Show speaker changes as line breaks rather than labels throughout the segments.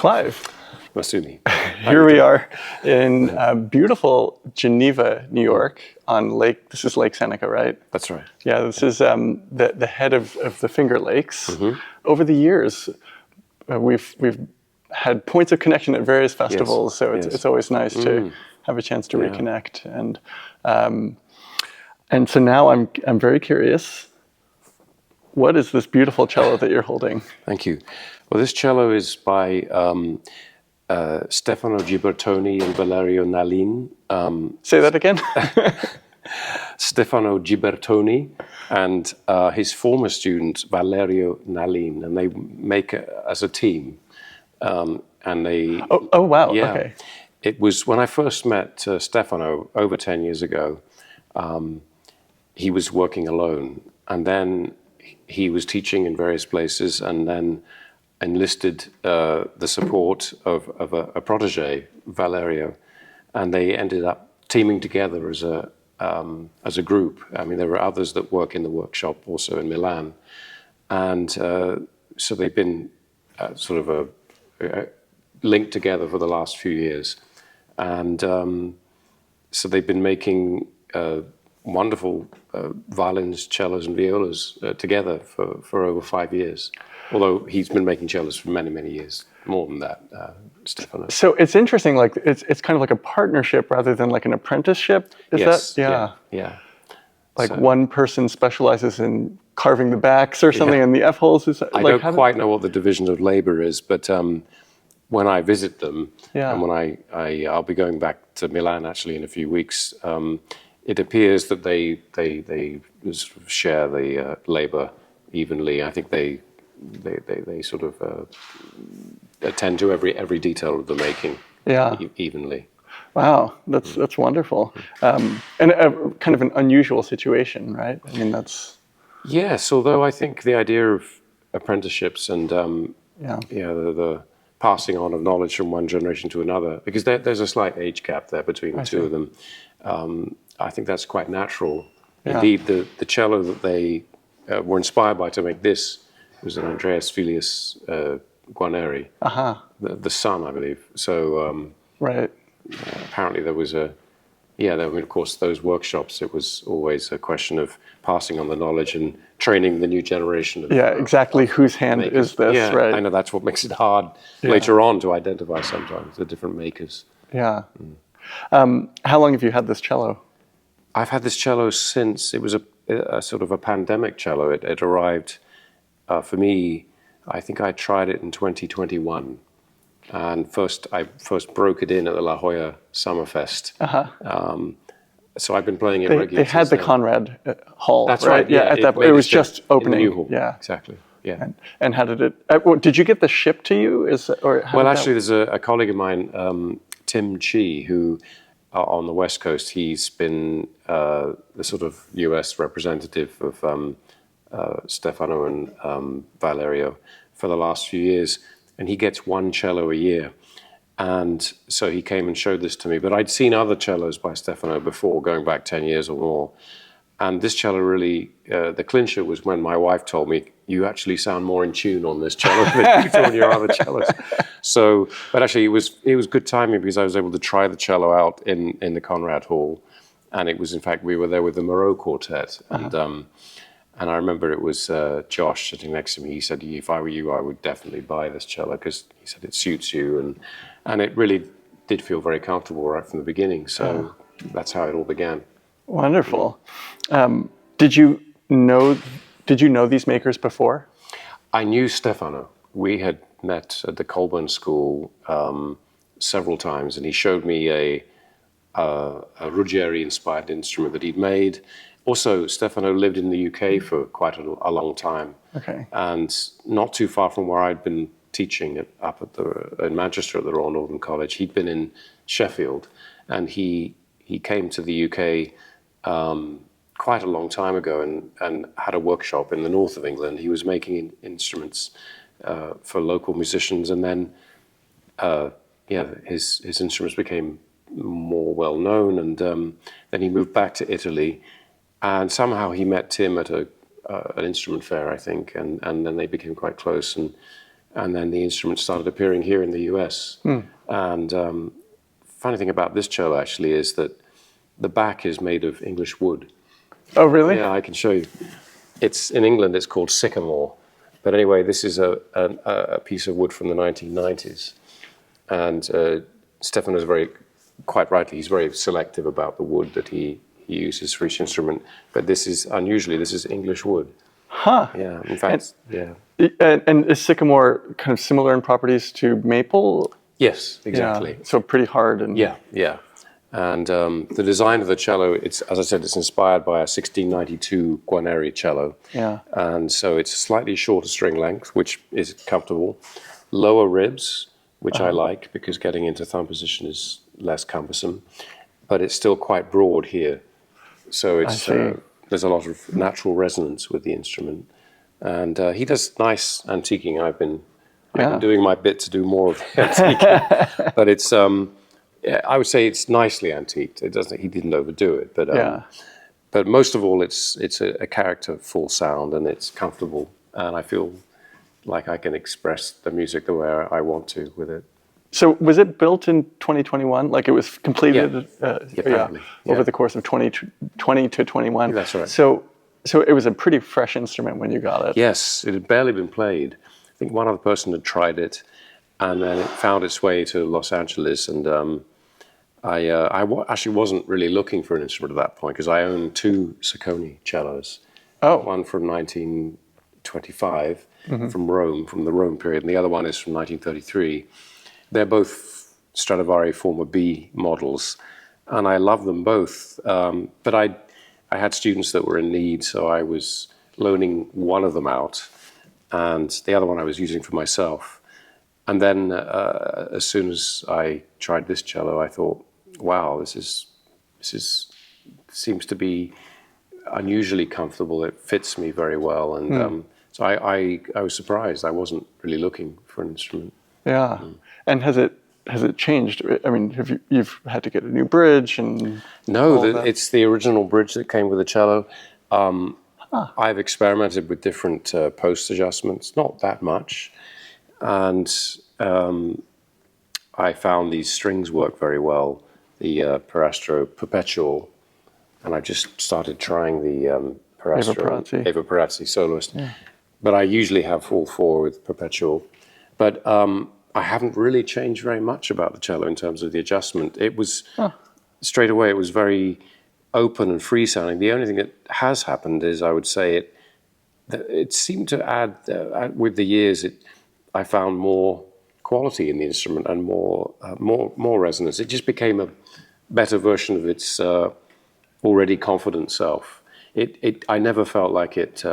Clive.
Masumi.
Here we are in beautiful Geneva, New York, on Lake. This is Lake Seneca, right?
That's right.
Yeah, this is the head of the Finger Lakes. Mm-hmm. Over the years, we've had points of connection at various festivals, yes. So it's always nice to have a chance to reconnect. And so now I'm very curious. What is this beautiful cello that you're holding?
Thank you. Well, this cello is by Stefano Gibertoni and Valerio Nalin.
Say that again.
Stefano Gibertoni and his former student Valerio Nalin, and they make as a team. And they.
Oh wow!
Yeah,
okay.
It was when I first met Stefano over 10 years ago. He was working alone, and then he was teaching in various places, and then enlisted the support of a protege, Valerio, and they ended up teaming together as a group. I mean, there were others that work in the workshop also in Milan, and so they've been sort of linked together for the last few years, and so they've been making wonderful violins, cellos, and violas together for over 5 years. Although he's been making cellos for many, many years, more than that, Stefano.
So it's interesting, like it's kind of like a partnership rather than like an apprenticeship. Is
yes,
that?
Yeah.
Like so, one person specializes in carving the backs or something, and the F holes.
I don't quite know what the division of labor is, but when I visit them, and when I'll be going back to Milan actually in a few weeks. It appears that they sort of share the labor evenly. I think they sort of attend to every detail of the making evenly.
Wow, that's wonderful, and a kind of an unusual situation, right? I mean, that's
yes. Although I think the idea of apprenticeships and the passing on of knowledge from one generation to another, because there's a slight age gap there between the two of them. I think that's quite natural. Yeah. Indeed, the cello that they were inspired by to make this was an Andreas Filius Guarneri, the son, I believe. So,
right.
Apparently there was of course, those workshops, it was always a question of passing on the knowledge and training the new generation.
Exactly. Whose hand
makers.
Is this, right?
I know that's what makes it hard later on to identify sometimes, the different makers.
Yeah. How long have you had this cello?
I've had this cello since it was a sort of a pandemic cello. It arrived for me. I think I tried it in 2021, and I first broke it in at the La Jolla Summerfest. So I've been playing it regularly.
They had the Conrad Hall.
That's right. Yeah,
it was just opening.
In the new hall.
Yeah,
exactly. Yeah.
And how did it? Did you get this shipped to you?
Actually, there's a colleague of mine, Tim Chi, who. On the West Coast, he's been the sort of US representative of Stefano and Valerio for the last few years, and he gets one cello a year. And so he came and showed this to me. But I'd seen other cellos by Stefano before, going back 10 years or more. And this cello really, the clincher was when my wife told me, you actually sound more in tune on this cello than you do on your other cellos. So, but actually it was good timing because I was able to try the cello out in the Conrad Hall. And it was, in fact, we were there with the Moreau Quartet. And I remember it was Josh sitting next to me. He said, if I were you, I would definitely buy this cello because he said it suits you. And it really did feel very comfortable right from the beginning. So that's how it all began.
Wonderful. Did you know these makers before?
I knew Stefano. We had met at the Colburn School several times, and he showed me a Ruggieri-inspired instrument that he'd made. Also, Stefano lived in the UK for quite a long time.
Okay.
And not too far from where I'd been teaching in Manchester at the Royal Northern College. He'd been in Sheffield, and he came to the UK quite a long time ago and had a workshop in the north of England. He was making instruments for local musicians, and then his instruments became more well known, and then he moved back to Italy, and somehow he met Tim at an instrument fair, I think, and then they became quite close, and and then the instrument started appearing here in the US. And funny thing about this cello actually is that the back is made of English wood.
Oh, really?
Yeah, I can show you. It's in England. It's called sycamore. But anyway, this is a piece of wood from the 1990s, and Stefano is quite rightly, he's very selective about the wood that he uses for each instrument. But this is unusually, this is English wood.
Huh.
Yeah, in fact,
And is sycamore kind of similar in properties to maple?
Yes, exactly.
Yeah. So pretty hard and
Yeah. And the design of the cello, it's, as I said, it's inspired by a 1692 Guarneri cello.
Yeah.
And so it's a slightly shorter string length, which is comfortable. Lower ribs, which I like because getting into thumb position is less cumbersome. But it's still quite broad here. So it's there's a lot of natural resonance with the instrument. And he does nice antiquing. I've been doing my bit to do more of the antiquing. But it's... I would say it's nicely antiqued. He didn't overdo it, but most of all, it's a characterful sound and it's comfortable, and I feel like I can express the music the way I want to with it.
So was it built in 2021? Like it was completed over the course of 2020 to 21?
That's right.
So it was a pretty fresh instrument when you got it.
Yes, it had barely been played. I think one other person had tried it, and then it found its way to Los Angeles, and I actually wasn't really looking for an instrument at that point because I owned two Ciccone cellos.
Oh.
One from 1925 from Rome, from the Rome period, and the other one is from 1933. They're both Stradivari Forma B models, and I love them both. But I had students that were in need, so I was loaning one of them out, and the other one I was using for myself. And then as soon as I tried this cello, I thought, wow, this seems to be unusually comfortable. It fits me very well, and so I was surprised. I wasn't really looking for an instrument.
Yeah, and has it changed? I mean, you've had to get a new bridge and
no, it's the original bridge that came with the cello. I've experimented with different post adjustments, not that much. And I found these strings work very well, the Perastro Perpetual, and I just started trying the Perastro Eva Perazzi Soloist. Yeah. But I usually have all four with Perpetual. But I haven't really changed very much about the cello in terms of the adjustment. It was, straight away, it was very open and free sounding. The only thing that has happened is, I would say, it seemed to add, with the years, I found more quality in the instrument and more resonance. It just became a better version of its already confident self. I never felt like it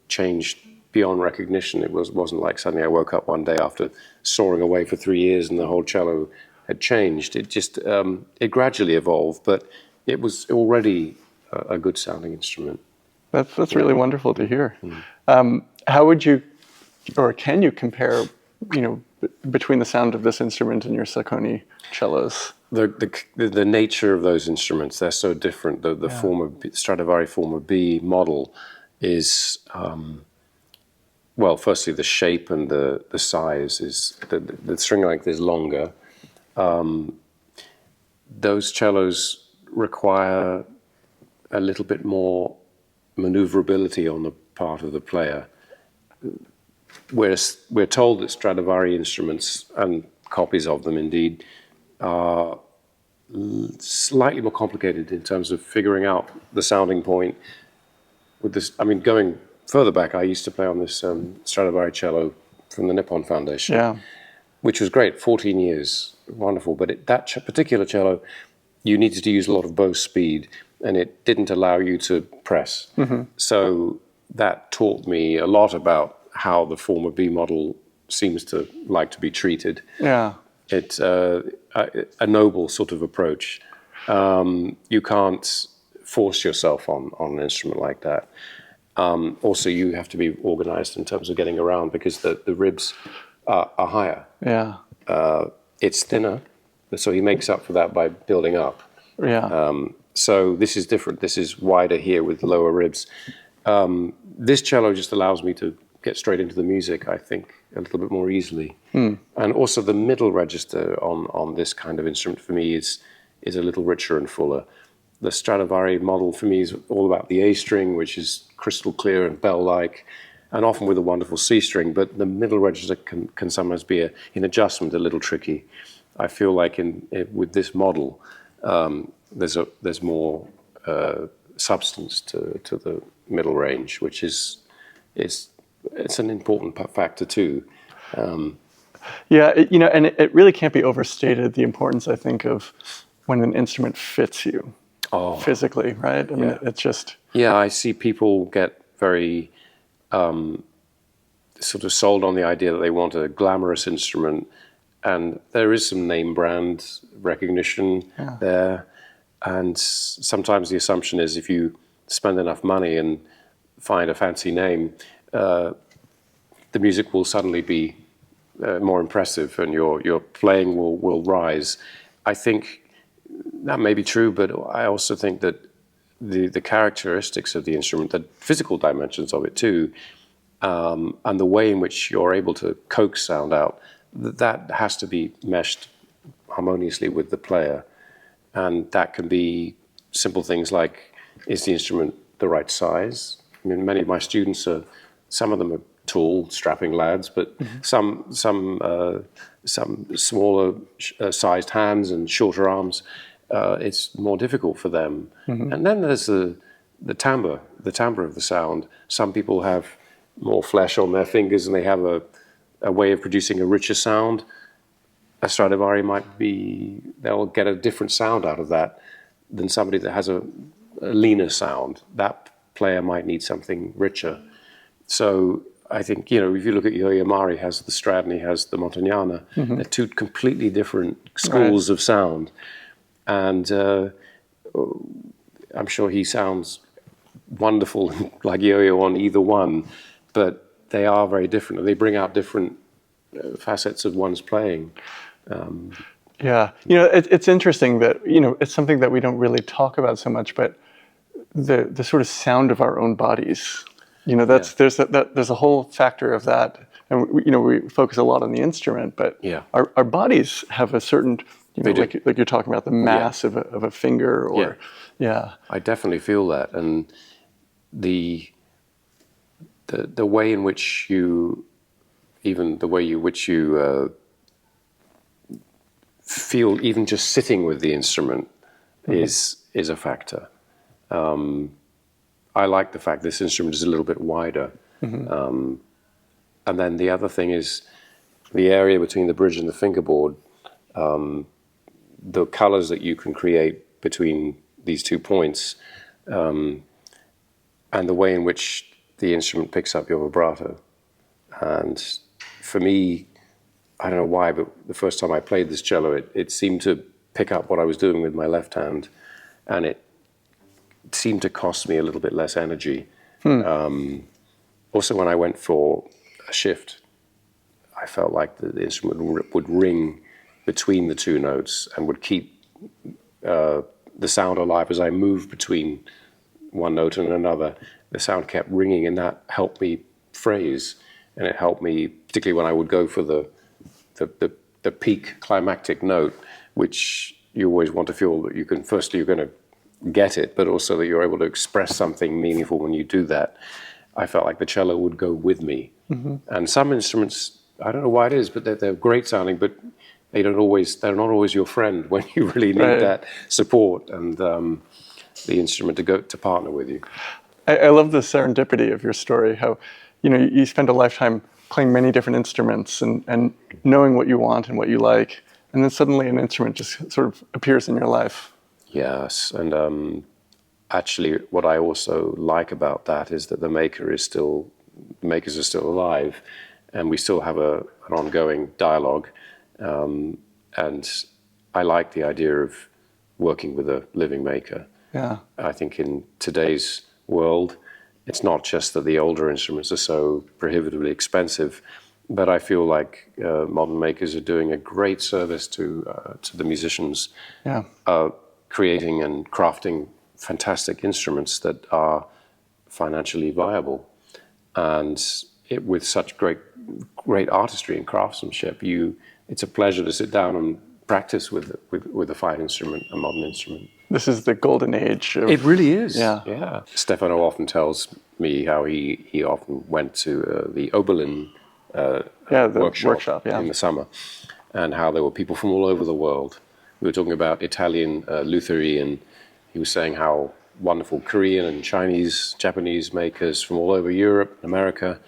changed beyond recognition. It wasn't like suddenly I woke up one day after soaring away for 3 years and the whole cello had changed. It just it gradually evolved, but it was already a good sounding instrument.
That's really wonderful to hear. How would you, or can you compare, between the sound of this instrument and your Ciccone cellos?
The nature of those instruments, they're so different. The Stradivari Forma B model is, well, firstly, the shape and the size is, the string length is longer. Those cellos require a little bit more maneuverability on the part of the player. We're told that Stradivari instruments, and copies of them indeed, are slightly more complicated in terms of figuring out the sounding point. With this, I mean, going further back, I used to play on this Stradivari cello from the Nippon Foundation, which was great, 14 years, wonderful. But that particular cello, you needed to use a lot of bow speed, and it didn't allow you to press. So that taught me a lot about how the Forma B model seems to like to be treated. Yeah, it's a noble sort of approach. You can't force yourself on an instrument like that. Also, you have to be organized in terms of getting around because the ribs are higher. Yeah, it's thinner, so he makes up for that by building up. Yeah. So this is different. This is wider here with lower ribs. This cello just allows me to get straight into the music, I think, a little bit more easily. And also the middle register on this kind of instrument for me is a little richer and fuller. The Stradivari model for me is all about the A string, which is crystal clear and bell-like, and often with a wonderful C string, but the middle register can sometimes be, in adjustment, a little tricky. I feel like with this model, there's more substance to the middle range, which it's an important factor too.
Yeah, and it really can't be overstated, the importance, I think, of when an instrument fits you physically, right? I mean, it's just...
Yeah, I see people get very sort of sold on the idea that they want a glamorous instrument, and there is some name brand recognition there. And sometimes the assumption is if you spend enough money and find a fancy name, the music will suddenly be more impressive and your playing will rise. I think that may be true, but I also think that the characteristics of the instrument, the physical dimensions of it too, and the way in which you're able to coax sound out, that has to be meshed harmoniously with the player. And that can be simple things like, is the instrument the right size? I mean, many of my students some of them are tall, strapping lads, but some smaller sized hands and shorter arms, it's more difficult for them. And then there's the timbre of the sound. Some people have more flesh on their fingers and they have a way of producing a richer sound. A Stradivari they'll get a different sound out of that than somebody that has a leaner sound. That player might need something richer. So I think, if you look at Yo-Yo Ma, he has the Strad and he has the Montagnana. They're two completely different schools of sound. And I'm sure he sounds wonderful like Yo-Yo on either one, but they are very different and they bring out different facets of one's playing.
Yeah, it's interesting that, it's something that we don't really talk about so much, but the sort of sound of our own bodies, there's a whole factor of that. And, we focus a lot on the instrument, but our bodies have a certain, like you're talking about the mass of a finger or,
I definitely feel that. And the way in which feel, even just sitting with the instrument is a factor. I like the fact this instrument is a little bit wider. And then the other thing is the area between the bridge and the fingerboard, the colors that you can create between these 2 points, and the way in which the instrument picks up your vibrato. And for me, I don't know why, but the first time I played this cello, it seemed to pick up what I was doing with my left hand, and it seemed to cost me a little bit less energy. Also, when I went for a shift, I felt like the instrument would ring between the 2 notes and would keep the sound alive as I moved between one note and another. The sound kept ringing, and that helped me phrase, and it helped me, particularly when I would go for the peak climactic note, which you always want to feel that you're going to get it, but also that you're able to express something meaningful when you do that. I felt like the cello would go with me. And some instruments, I don't know why it is, but they're great sounding, but they're not always your friend when you really need that support and the instrument to partner with you.
I love the serendipity of your story, how you spend a lifetime playing many different instruments and knowing what you want and what you like, and then suddenly an instrument just sort of appears in your life.
Yes, and actually what I also like about that is that the makers are still alive, and we still have an ongoing dialogue, and I like the idea of working with a living maker.
Yeah.
I think in today's world, it's not just that the older instruments are so prohibitively expensive, but I feel like modern makers are doing a great service to the musicians, creating and crafting fantastic instruments that are financially viable. And with such great artistry and craftsmanship, it's a pleasure to sit down and practice with a fine instrument, a modern instrument.
This is the golden age.
It really is.
Yeah.
Stefano often tells me how he often went to the Oberlin workshop in the summer, and how there were people from all over the world. We were talking about Italian lutherie, and he was saying how wonderful Korean and Chinese, Japanese makers from all over Europe, America.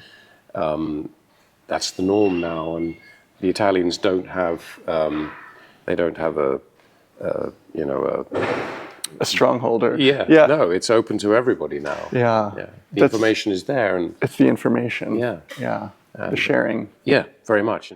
That's the norm now, and the Italians don't have
a stronghold.
No, it's open to everybody now. The information is there, and
it's the information.
The
the sharing.
Very much.